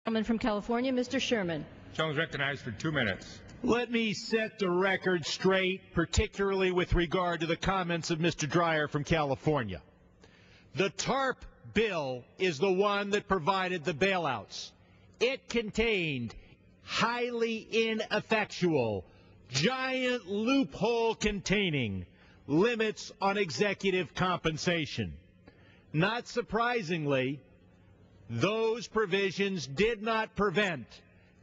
Gentleman from California, Mr. Sherman. Gentleman is recognized for 2 minutes. Let me set the record straight, particularly with regard to the comments of Mr. Dreyer from California. The TARP bill is the one that provided the bailouts. It contained highly ineffectual, giant loophole containing limits on executive compensation. Not surprisingly, those provisions did not prevent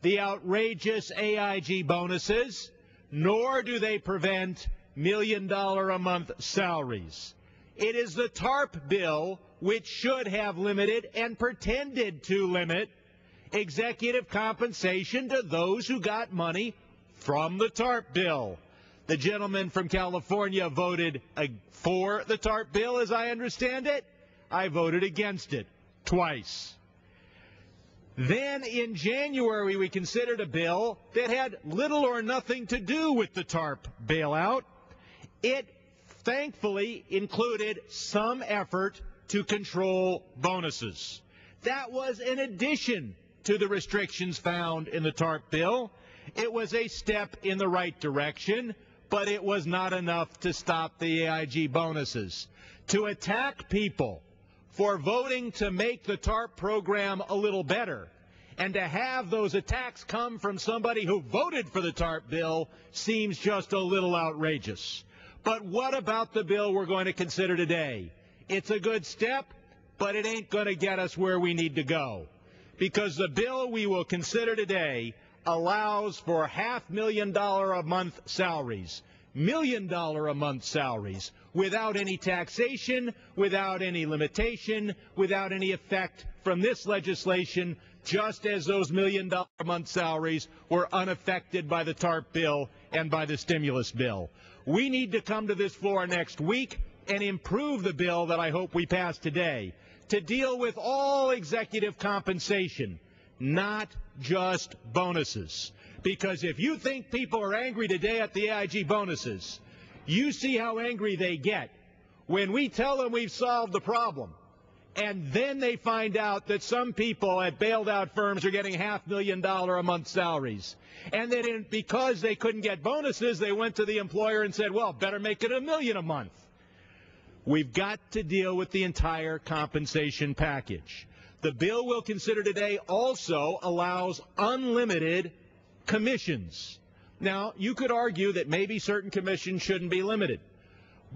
the outrageous AIG bonuses, nor do they prevent million-dollar-a-month salaries. It is the TARP bill which should have limited and pretended to limit executive compensation to those who got money from the TARP bill. The gentleman from California voted for the TARP bill, as I understand it. I voted against it twice. Then in January, we considered a bill that had little or nothing to do with the TARP bailout. It thankfully included some effort to control bonuses. That was in addition to the restrictions found in the TARP bill. It was a step in the right direction, but it was not enough to stop the AIG bonuses. To attack people for voting to make the TARP program a little better, and to have those attacks come from somebody who voted for the TARP bill seems just a little outrageous. But what about the bill we're going to consider today? It's a good step, but it ain't going to get us where we need to go. Because the bill we will consider today allows for $500,000 salaries, $1 million a month salaries, without any taxation, without any limitation, without any effect from this legislation, just as those $1 million a month salaries were unaffected by the TARP bill and by the stimulus bill. We need to come to this floor next week and improve the bill that I hope we pass today to deal with all executive compensation, not just bonuses. Because if you think people are angry today at the AIG bonuses, you see how angry they get when we tell them we've solved the problem, and then they find out that some people at bailed out firms are getting $500,000 a month salaries. And then because they couldn't get bonuses, they went to the employer and said, well, better make it $1 million a month. We've got to deal with the entire compensation package. The bill we'll consider today also allows unlimited commissions. Now, you could argue that maybe certain commissions shouldn't be limited.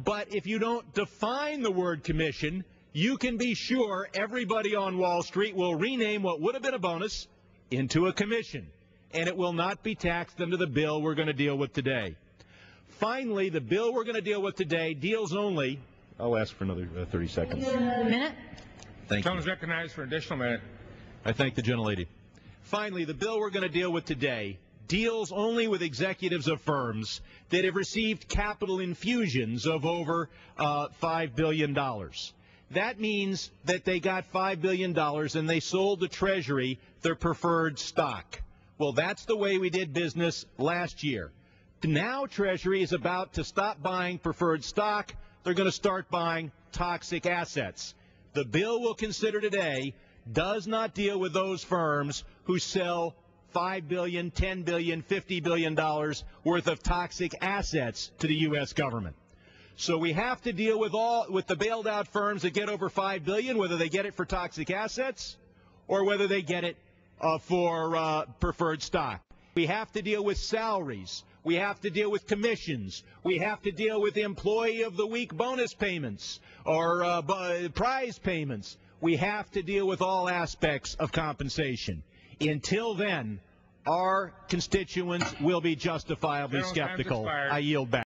But if you don't define the word commission, you can be sure everybody on Wall Street will rename what would have been a bonus into a commission, and it will not be taxed under the bill we're going to deal with today. Finally, the bill we're going to deal with today deals only... I'll ask for another 30 seconds. Minute. Thank you. Gentleman is recognized for an additional minute. I thank the gentlelady. Finally, the bill we're going to deal with today deals only with executives of firms that have received capital infusions of over $5 billion. That means that they got $5 billion and they sold the Treasury their preferred stock. Well, that's the way we did business last year. Now Treasury is about to stop buying preferred stock. They're going to start buying toxic assets. The bill we'll consider today does not deal with those firms who sell $5 billion, $10 billion, $50 billion worth of toxic assets to the U.S. government. So we have to deal with the bailed out firms that get over $5 billion, whether they get it for toxic assets or whether they get it for preferred stock. We have to deal with salaries. We have to deal with commissions. We have to deal with employee of the week bonus payments or prize payments. We have to deal with all aspects of compensation. Until then, our constituents will be justifiably skeptical. I yield back.